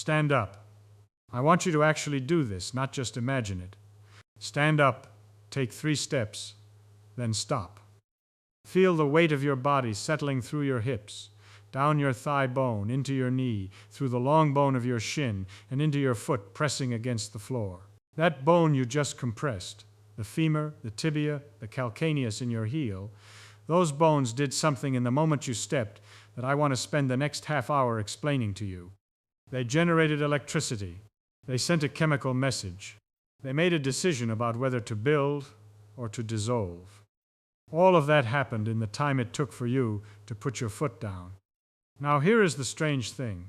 Stand up. I want you to actually do this, not just imagine it. Stand up, take 3 steps, then stop. Feel the weight of your body settling through your hips, down your thigh bone, into your knee, through the long bone of your shin, and into your foot pressing against the floor. That bone you just compressed, the femur, the tibia, the calcaneus in your heel, those bones did something in the moment you stepped that I want to spend the next half hour explaining to you. They generated electricity. They sent a chemical message. They made a decision about whether to build or to dissolve. All of that happened in the time it took for you to put your foot down. Now here is the strange thing.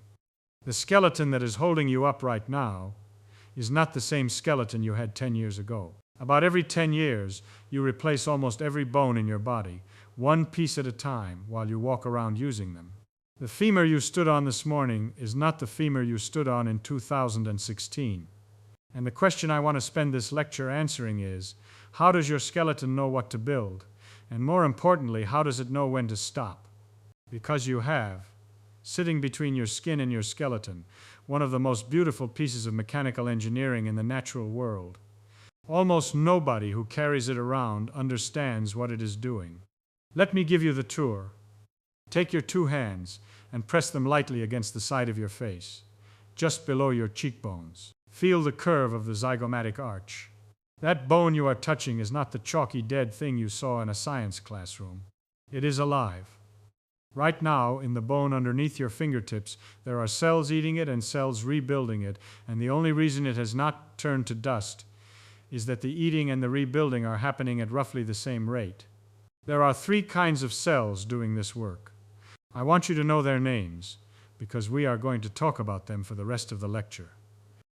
The skeleton that is holding you up right now is not the same skeleton you had 10 years ago. About every 10 years, you replace almost every bone in your body, one piece at a time, while you walk around using them. The femur you stood on this morning is not the femur you stood on in 2016. And the question I want to spend this lecture answering is, how does your skeleton know what to build? And more importantly, how does it know when to stop? Because you have, sitting between your skin and your skeleton, one of the most beautiful pieces of mechanical engineering in the natural world. Almost nobody who carries it around understands what it is doing. Let me give you the tour. Take your 2 hands and press them lightly against the side of your face, just below your cheekbones. Feel the curve of the zygomatic arch. That bone you are touching is not the chalky dead thing you saw in a science classroom. It is alive. Right now, in the bone underneath your fingertips, there are cells eating it and cells rebuilding it, and the only reason it has not turned to dust is that the eating and the rebuilding are happening at roughly the same rate. There are 3 kinds of cells doing this work. I want you to know their names, because we are going to talk about them for the rest of the lecture.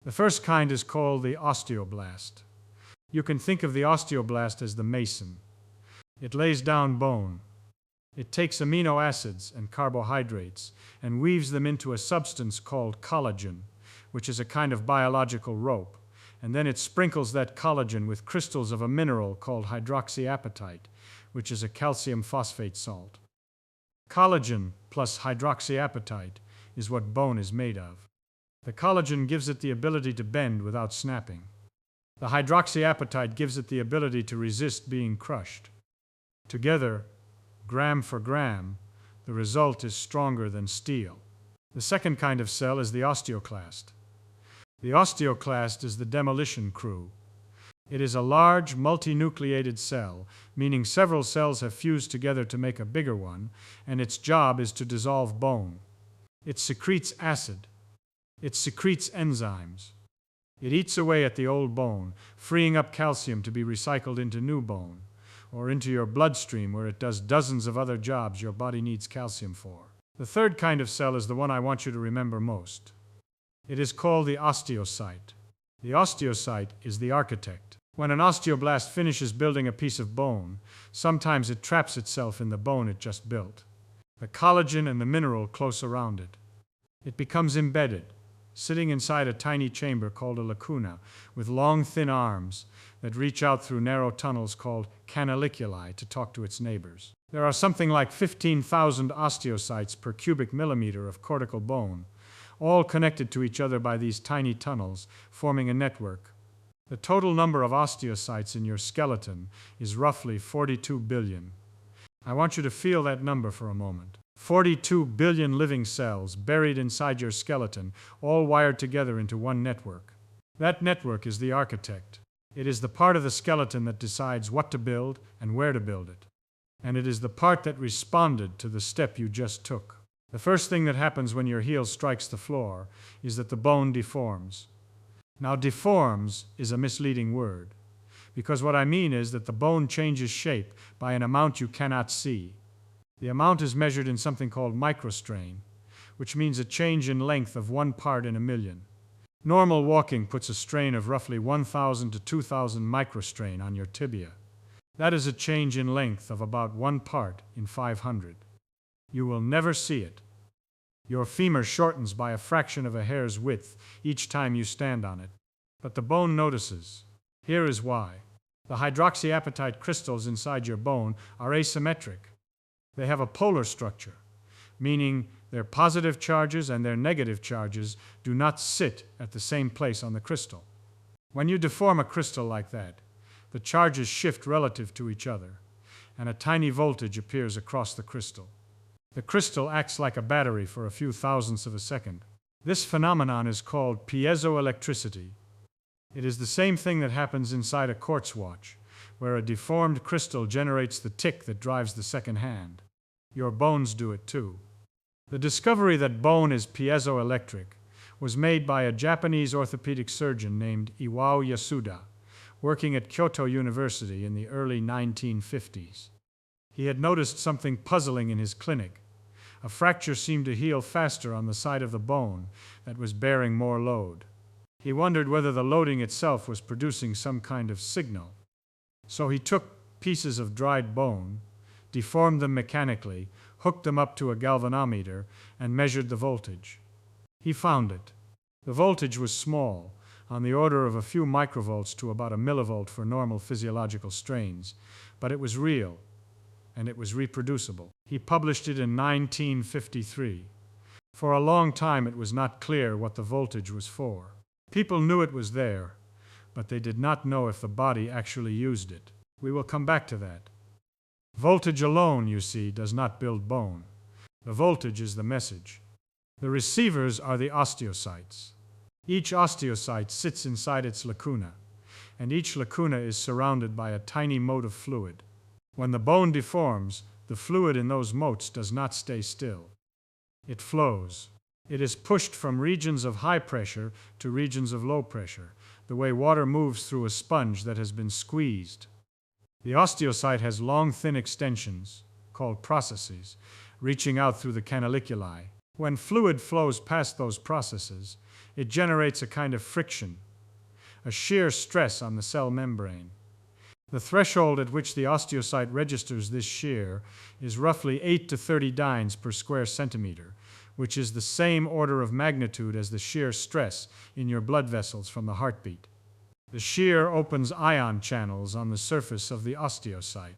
The first kind is called the osteoblast. You can think of the osteoblast as the mason. It lays down bone. It takes amino acids and carbohydrates and weaves them into a substance called collagen, which is a kind of biological rope, and then it sprinkles that collagen with crystals of a mineral called hydroxyapatite, which is a calcium phosphate salt. Collagen plus hydroxyapatite is what bone is made of. The collagen gives it the ability to bend without snapping. The hydroxyapatite gives it the ability to resist being crushed. Together, gram for gram, the result is stronger than steel. The second kind of cell is the osteoclast. The osteoclast is the demolition crew. It is a large, multinucleated cell, meaning several cells have fused together to make a bigger one, and its job is to dissolve bone. It secretes acid. It secretes enzymes. It eats away at the old bone, freeing up calcium to be recycled into new bone, or into your bloodstream where it does dozens of other jobs your body needs calcium for. The third kind of cell is the one I want you to remember most. It is called the osteocyte. The osteocyte is the architect. When an osteoblast finishes building a piece of bone, sometimes it traps itself in the bone it just built, the collagen and the mineral close around it. It becomes embedded, sitting inside a tiny chamber called a lacuna, with long, thin arms that reach out through narrow tunnels called canaliculi to talk to its neighbors. There are something like 15,000 osteocytes per cubic millimeter of cortical bone, all connected to each other by these tiny tunnels, forming a network. The total number of osteocytes in your skeleton is roughly 42 billion. I want you to feel that number for a moment. 42 billion living cells buried inside your skeleton, all wired together into one network. That network is the architect. It is the part of the skeleton that decides what to build and where to build it. And it is the part that responded to the step you just took. The first thing that happens when your heel strikes the floor is that the bone deforms. Now, deforms is a misleading word, because what I mean is that the bone changes shape by an amount you cannot see. The amount is measured in something called microstrain, which means a change in length of 1 part in a million. Normal walking puts a strain of roughly 1,000 to 2,000 microstrain on your tibia. That is a change in length of about 1 part in 500. You will never see it. Your femur shortens by a fraction of a hair's width each time you stand on it. But the bone notices. Here is why. The hydroxyapatite crystals inside your bone are asymmetric. They have a polar structure, meaning their positive charges and their negative charges do not sit at the same place on the crystal. When you deform a crystal like that, the charges shift relative to each other, and a tiny voltage appears across the crystal. The crystal acts like a battery for a few thousandths of a second. This phenomenon is called piezoelectricity. It is the same thing that happens inside a quartz watch, where a deformed crystal generates the tick that drives the second hand. Your bones do it too. The discovery that bone is piezoelectric was made by a Japanese orthopedic surgeon named Iwao Yasuda, working at Kyoto University in the early 1950s. He had noticed something puzzling in his clinic. A fracture seemed to heal faster on the side of the bone that was bearing more load. He wondered whether the loading itself was producing some kind of signal. So he took pieces of dried bone, deformed them mechanically, hooked them up to a galvanometer, and measured the voltage. He found it. The voltage was small, on the order of a few microvolts to about a millivolt for normal physiological strains, but it was real, and it was reproducible. He published it in 1953. For a long time it was not clear what the voltage was for. People knew it was there, but they did not know if the body actually used it. We will come back to that. Voltage alone, you see, does not build bone. The voltage is the message. The receivers are the osteocytes. Each osteocyte sits inside its lacuna, and each lacuna is surrounded by a tiny mote of fluid. When the bone deforms, the fluid in those motes does not stay still. It flows. It is pushed from regions of high pressure to regions of low pressure, the way water moves through a sponge that has been squeezed. The osteocyte has long, thin extensions, called processes, reaching out through the canaliculi. When fluid flows past those processes, it generates a kind of friction, a shear stress on the cell membrane. The threshold at which the osteocyte registers this shear is roughly 8 to 30 dynes per square centimeter, which is the same order of magnitude as the shear stress in your blood vessels from the heartbeat. The shear opens ion channels on the surface of the osteocyte.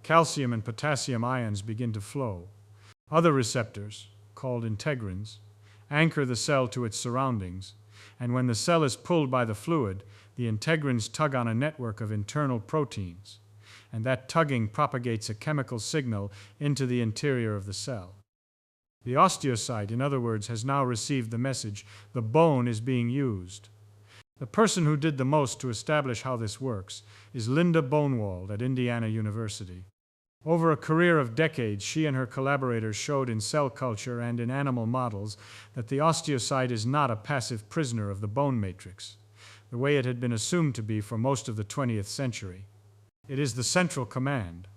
Calcium and potassium ions begin to flow. Other receptors, called integrins, anchor the cell to its surroundings, and when the cell is pulled by the fluid, the integrins tug on a network of internal proteins, and that tugging propagates a chemical signal into the interior of the cell. The osteocyte, in other words, has now received the message, the bone is being used. The person who did the most to establish how this works is Linda Bonewald at Indiana University. Over a career of decades, she and her collaborators showed in cell culture and in animal models that the osteocyte is not a passive prisoner of the bone matrix, the way it had been assumed to be for most of the 20th century. It is the central command.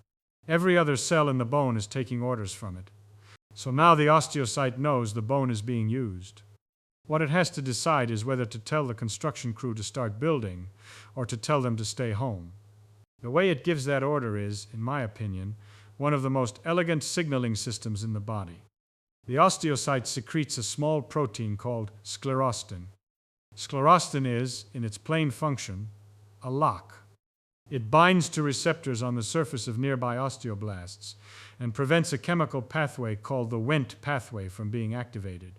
Every other cell in the bone is taking orders from it. So now the osteocyte knows the bone is being used. What it has to decide is whether to tell the construction crew to start building or to tell them to stay home. The way it gives that order is, in my opinion, one of the most elegant signaling systems in the body. The osteocyte secretes a small protein called sclerostin. Sclerostin is, in its plain function, a lock. It binds to receptors on the surface of nearby osteoblasts and prevents a chemical pathway called the Wnt pathway from being activated.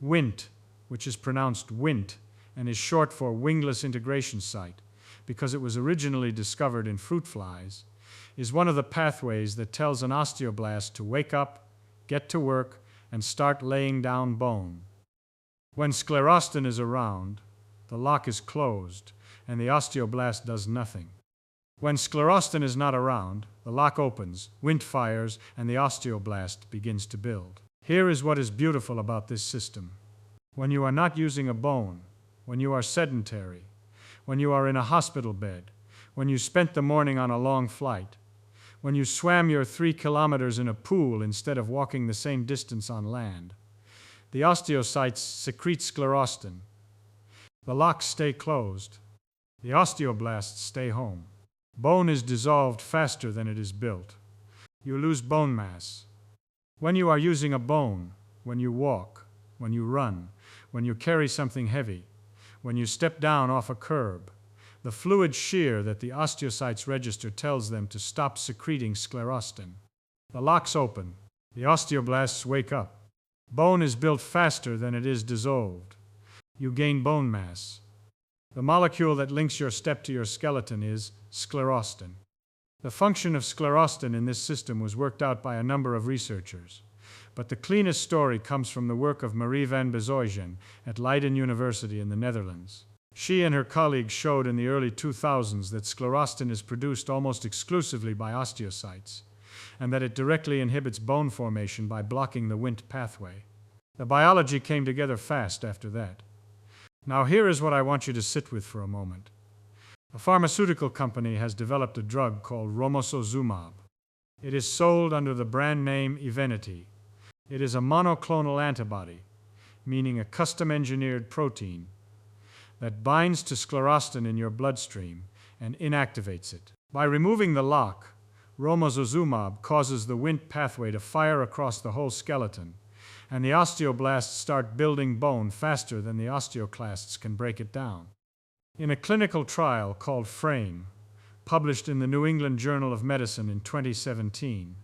Wnt, which is pronounced Wnt and is short for wingless integration site, because it was originally discovered in fruit flies, is one of the pathways that tells an osteoblast to wake up, get to work, and start laying down bone. When sclerostin is around, the lock is closed, and the osteoblast does nothing. When sclerostin is not around, the lock opens, Wnt fires, and the osteoblast begins to build. Here is what is beautiful about this system. When you are not using a bone, when you are sedentary, when you are in a hospital bed, when you spent the morning on a long flight, when you swam your 3 kilometers in a pool instead of walking the same distance on land, the osteocytes secrete sclerostin. The locks stay closed. The osteoblasts stay home. Bone is dissolved faster than it is built. You lose bone mass. When you are using a bone, when you walk, when you run, when you carry something heavy, when you step down off a curb, the fluid shear that the osteocytes register tells them to stop secreting sclerostin. The locks open. The osteoblasts wake up. Bone is built faster than it is dissolved. You gain bone mass. The molecule that links your step to your skeleton is sclerostin. The function of sclerostin in this system was worked out by a number of researchers, but the cleanest story comes from the work of Marie van Bezooijen at Leiden University in the Netherlands. She and her colleagues showed in the early 2000s that sclerostin is produced almost exclusively by osteocytes, and that it directly inhibits bone formation by blocking the Wnt pathway. The biology came together fast after that. Now here is what I want you to sit with for a moment. A pharmaceutical company has developed a drug called romosozumab. It is sold under the brand name Evenity. It is a monoclonal antibody, meaning a custom-engineered protein, that binds to sclerostin in your bloodstream and inactivates it. By removing the lock, romosozumab causes the Wnt pathway to fire across the whole skeleton, and the osteoblasts start building bone faster than the osteoclasts can break it down. In a clinical trial called FRAME, published in the New England Journal of Medicine in 2017,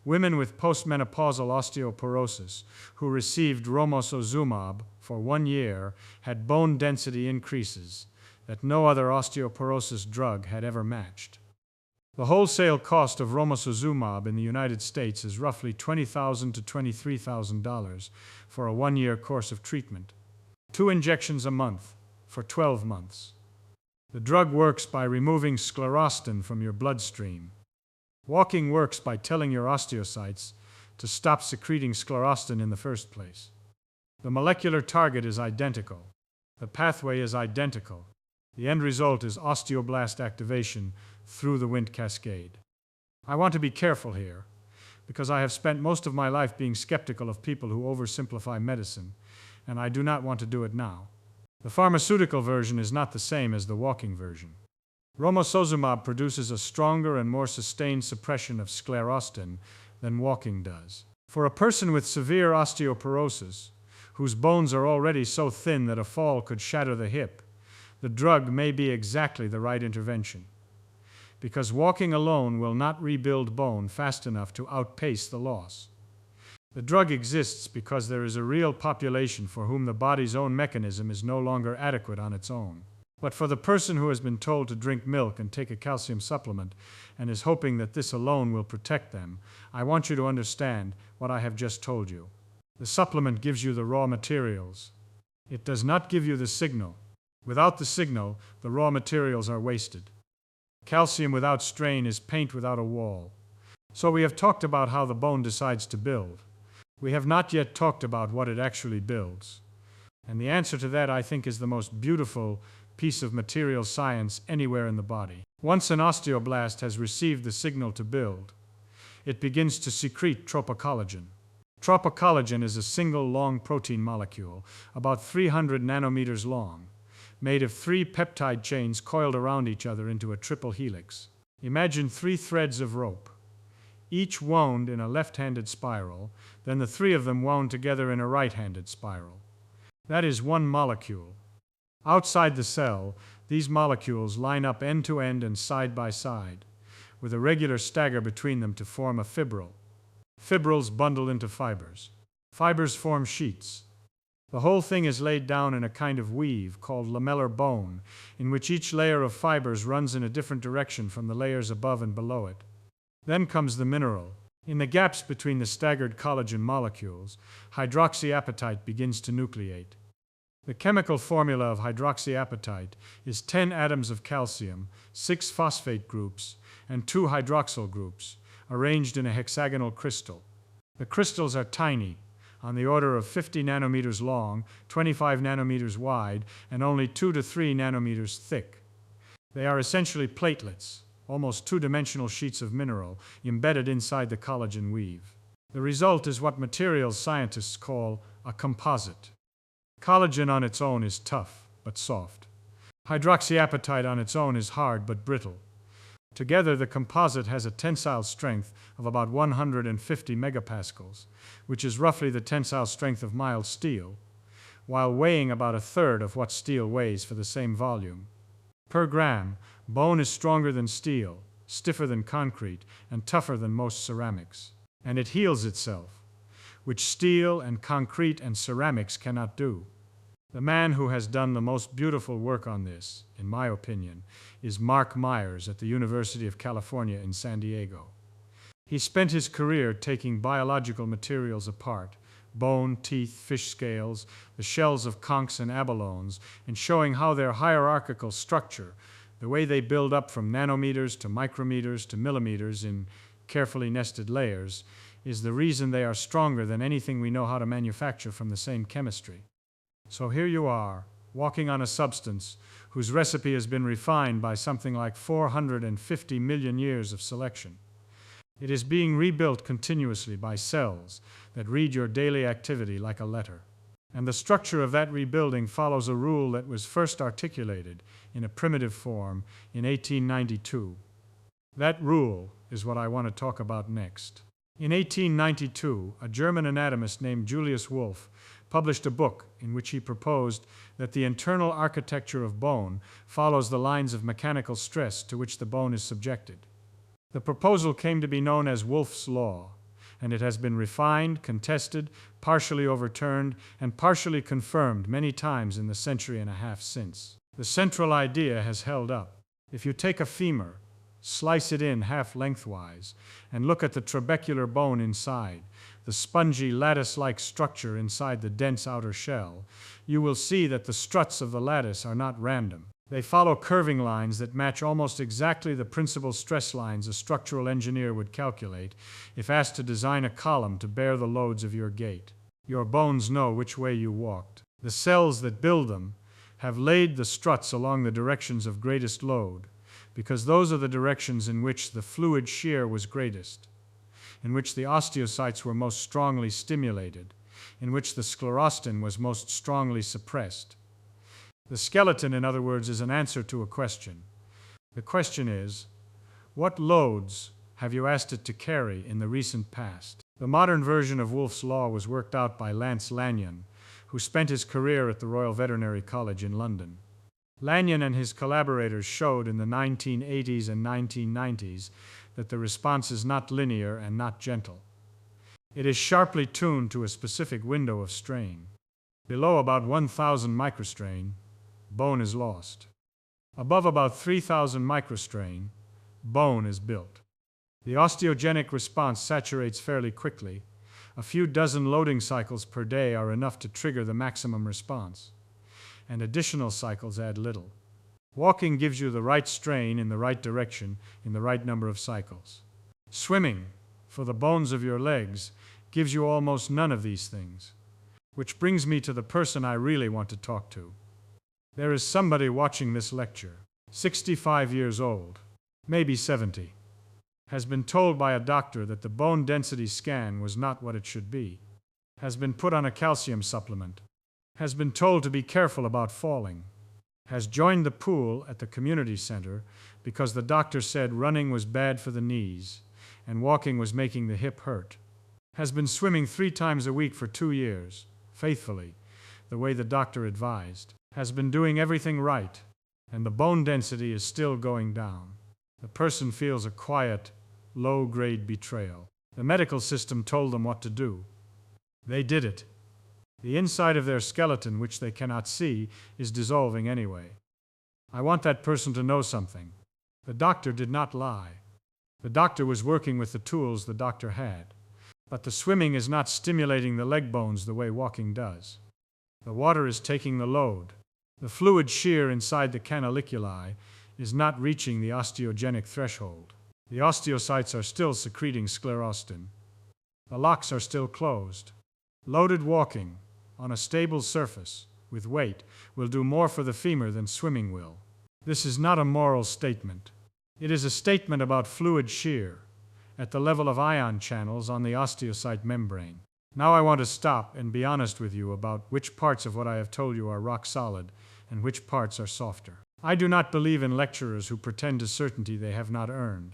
women with postmenopausal osteoporosis who received romosozumab for 1 year had bone density increases that no other osteoporosis drug had ever matched. The wholesale cost of romosozumab in the United States is roughly $20,000 to $23,000 for a 1-year course of treatment. 2 injections a month for 12 months. The drug works by removing sclerostin from your bloodstream. Walking works by telling your osteocytes to stop secreting sclerostin in the first place. The molecular target is identical. The pathway is identical. The end result is osteoblast activation through the Wnt cascade. I want to be careful here, because I have spent most of my life being skeptical of people who oversimplify medicine, and I do not want to do it now. The pharmaceutical version is not the same as the walking version. Romosozumab produces a stronger and more sustained suppression of sclerostin than walking does. For a person with severe osteoporosis, whose bones are already so thin that a fall could shatter the hip, the drug may be exactly the right intervention, because walking alone will not rebuild bone fast enough to outpace the loss. The drug exists because there is a real population for whom the body's own mechanism is no longer adequate on its own. But for the person who has been told to drink milk and take a calcium supplement and is hoping that this alone will protect them, I want you to understand what I have just told you. The supplement gives you the raw materials. It does not give you the signal. Without the signal, the raw materials are wasted. Calcium without strain is paint without a wall. So we have talked about how the bone decides to build. We have not yet talked about what it actually builds. And the answer to that, I think, is the most beautiful piece of material science anywhere in the body. Once an osteoblast has received the signal to build, it begins to secrete tropocollagen. Tropocollagen is a single long protein molecule, about 300 nanometers long, made of 3 peptide chains coiled around each other into a triple helix. Imagine 3 threads of rope, each wound in a left-handed spiral, then the 3 of them wound together in a right-handed spiral. That is one molecule. Outside the cell, these molecules line up end to end and side by side, with a regular stagger between them to form a fibril. Fibrils bundle into fibers. Fibers form sheets. The whole thing is laid down in a kind of weave called lamellar bone, in which each layer of fibers runs in a different direction from the layers above and below it. Then comes the mineral. In the gaps between the staggered collagen molecules, hydroxyapatite begins to nucleate. The chemical formula of hydroxyapatite is 10 atoms of calcium, 6 phosphate groups, and 2 hydroxyl groups, arranged in a hexagonal crystal. The crystals are tiny, on the order of 50 nanometers long, 25 nanometers wide, and only 2 to 3 nanometers thick. They are essentially platelets, almost 2-dimensional sheets of mineral embedded inside the collagen weave. The result is what materials scientists call a composite. Collagen on its own is tough, but soft. Hydroxyapatite on its own is hard, but brittle. Together, the composite has a tensile strength of about 150 megapascals, which is roughly the tensile strength of mild steel, while weighing about a third of what steel weighs for the same volume. Per gram, bone is stronger than steel, stiffer than concrete, and tougher than most ceramics. and it heals itself, which steel and concrete and ceramics cannot do. The man who has done the most beautiful work on this, in my opinion, is Mark Myers at the University of California in San Diego. He spent his career taking biological materials apart, bone, teeth, fish scales, the shells of conchs and abalones, and showing how their hierarchical structure, the way they build up from nanometers to micrometers to millimeters in carefully nested layers, is the reason they are stronger than anything we know how to manufacture from the same chemistry. So here you are, walking on a substance whose recipe has been refined by something like 450 million years of selection. It is being rebuilt continuously by cells that read your daily activity like a letter. And the structure of that rebuilding follows a rule that was first articulated in a primitive form in 1892. That rule is what I want to talk about next. In 1892, a German anatomist named Julius Wolff published a book in which he proposed that the internal architecture of bone follows the lines of mechanical stress to which the bone is subjected. The proposal came to be known as Wolff's Law, and it has been refined, contested, partially overturned, and partially confirmed many times in the century and a half since. The central idea has held up. If you take a femur, slice it in half lengthwise, and look at the trabecular bone inside, the spongy lattice-like structure inside the dense outer shell, you will see that the struts of the lattice are not random. They follow curving lines that match almost exactly the principal stress lines a structural engineer would calculate if asked to design a column to bear the loads of your gait. Your bones know which way you walked. The cells that build them have laid the struts along the directions of greatest load, because those are the directions in which the fluid shear was greatest, in which the osteocytes were most strongly stimulated, in which the sclerostin was most strongly suppressed. The skeleton, in other words, is an answer to a question. The question is, what loads have you asked it to carry in the recent past? The modern version of Wolff's Law was worked out by Lance Lanyon, who spent his career at the Royal Veterinary College in London. Lanyon and his collaborators showed in the 1980s and 1990s that the response is not linear and not gentle. It is sharply tuned to a specific window of strain. Below about 1,000 microstrain, bone is lost. Above about 3,000 microstrain, bone is built. The osteogenic response saturates fairly quickly. A few dozen loading cycles per day are enough to trigger the maximum response, and additional cycles add little. Walking gives you the right strain in the right direction in the right number of cycles. Swimming, for the bones of your legs, gives you almost none of these things. Which brings me to the person I really want to talk to. There is somebody watching this lecture, 65 years old, maybe 70, has been told by a doctor that the bone density scan was not what it should be, has been put on a calcium supplement, has been told to be careful about falling, has joined the pool at the community center because the doctor said running was bad for the knees and walking was making the hip hurt, has been swimming 3 times a week for 2 years, faithfully, the way the doctor advised, has been doing everything right, and the bone density is still going down. The person feels a quiet, low-grade betrayal. The medical system told them what to do. They did it. The inside of their skeleton, which they cannot see, is dissolving anyway. I want that person to know something. The doctor did not lie. The doctor was working with the tools the doctor had. But the swimming is not stimulating the leg bones the way walking does. The water is taking the load. The fluid shear inside the canaliculi is not reaching the osteogenic threshold. The osteocytes are still secreting sclerostin. The locks are still closed. Loaded walking on a stable surface with weight will do more for the femur than swimming will. This is not a moral statement. It is a statement about fluid shear at the level of ion channels on the osteocyte membrane. Now I want to stop and be honest with you about which parts of what I have told you are rock solid and which parts are softer. I do not believe in lecturers who pretend to certainty they have not earned.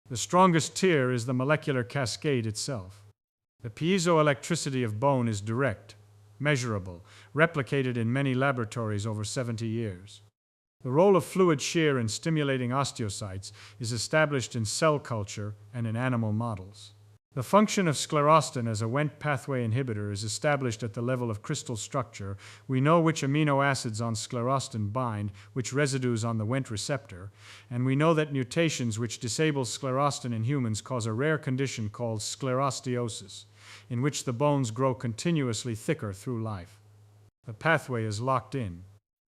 The strongest tier is the molecular cascade itself. The piezoelectricity of bone is direct, measurable, replicated in many laboratories over 70 years. The role of fluid shear in stimulating osteocytes is established in cell culture and in animal models. The function of sclerostin as a Wnt pathway inhibitor is established at the level of crystal structure. We know which amino acids on sclerostin bind, which residues on the Wnt receptor, and we know that mutations which disable sclerostin in humans cause a rare condition called sclerostiosis, in which the bones grow continuously thicker through life. The pathway is locked in.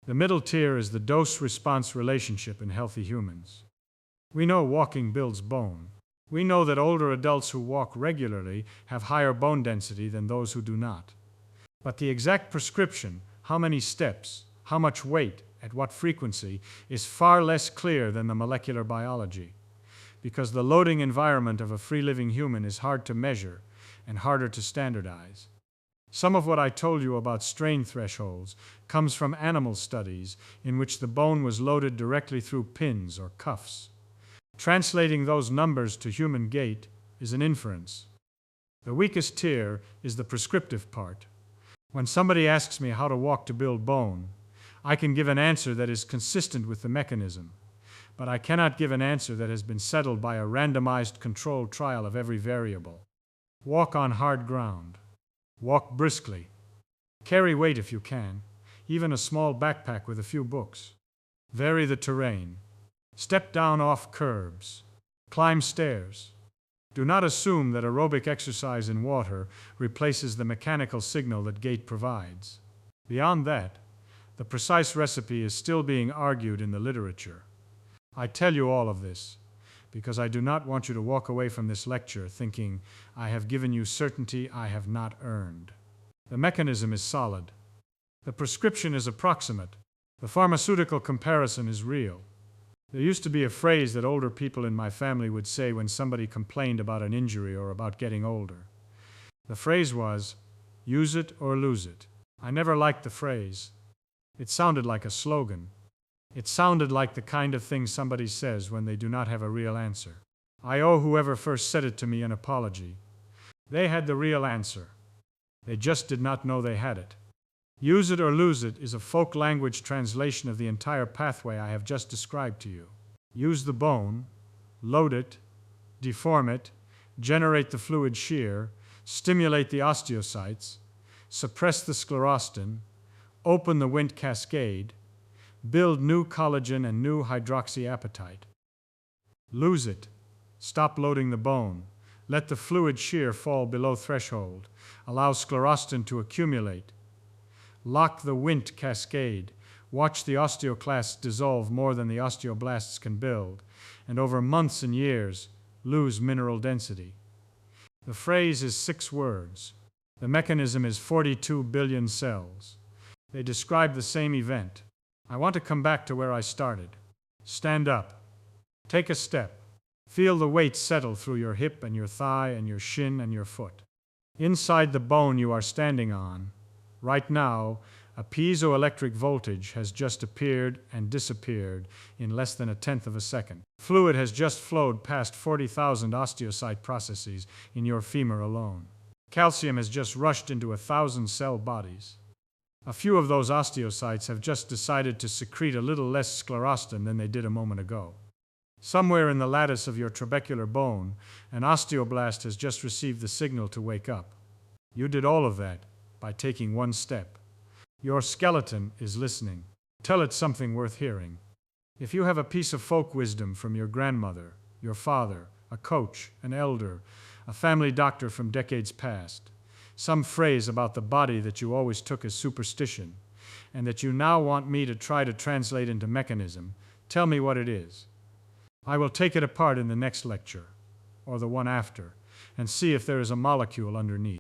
The middle tier is the dose-response relationship in healthy humans. We know walking builds bone. We know that older adults who walk regularly have higher bone density than those who do not. But the exact prescription, how many steps, how much weight, at what frequency, is far less clear than the molecular biology, because the loading environment of a free-living human is hard to measure and harder to standardize. Some of what I told you about strain thresholds comes from animal studies in which the bone was loaded directly through pins or cuffs. Translating those numbers to human gait is an inference. The weakest tier is the prescriptive part. When somebody asks me how to walk to build bone, I can give an answer that is consistent with the mechanism, but I cannot give an answer that has been settled by a randomized controlled trial of every variable. Walk on hard ground. Walk briskly. Carry weight if you can, even a small backpack with a few books. Vary the terrain. Step down off curbs. Climb stairs. Do not assume that aerobic exercise in water replaces the mechanical signal that gait provides. Beyond that, the precise recipe is still being argued in the literature. I tell you all of this because I do not want you to walk away from this lecture thinking I have given you certainty I have not earned. The mechanism is solid. The prescription is approximate. The pharmaceutical comparison is real. There used to be a phrase that older people in my family would say when somebody complained about an injury or about getting older. The phrase was, use it or lose it. I never liked the phrase. It sounded like a slogan. It sounded like the kind of thing somebody says when they do not have a real answer. I owe whoever first said it to me an apology. They had the real answer. They just did not know they had it. Use it or lose it is a folk language translation of the entire pathway I have just described to you. Use the bone, load it, deform it, generate the fluid shear, stimulate the osteocytes, suppress the sclerostin, open the Wnt cascade, build new collagen and new hydroxyapatite. Lose it. Stop loading the bone. Let the fluid shear fall below threshold. Allow sclerostin to accumulate. Lock the Wnt cascade. Watch the osteoclasts dissolve more than the osteoblasts can build, and over months and years, lose mineral density. The phrase is 6 words. The mechanism is 42 billion cells. They describe the same event. I want to come back to where I started. Stand up. Take a step. Feel the weight settle through your hip and your thigh and your shin and your foot. Inside the bone you are standing on, right now, a piezoelectric voltage has just appeared and disappeared in less than 1/10 of a second. Fluid has just flowed past 40,000 osteocyte processes in your femur alone. Calcium has just rushed into 1,000 cell bodies. A few of those osteocytes have just decided to secrete a little less sclerostin than they did a moment ago. Somewhere in the lattice of your trabecular bone, an osteoblast has just received the signal to wake up. You did all of that by taking one step. Your skeleton is listening. Tell it something worth hearing. If you have a piece of folk wisdom from your grandmother, your father, a coach, an elder, a family doctor from decades past, some phrase about the body that you always took as superstition, and that you now want me to try to translate into mechanism, tell me what it is. I will take it apart in the next lecture, or the one after, and see if there is a molecule underneath.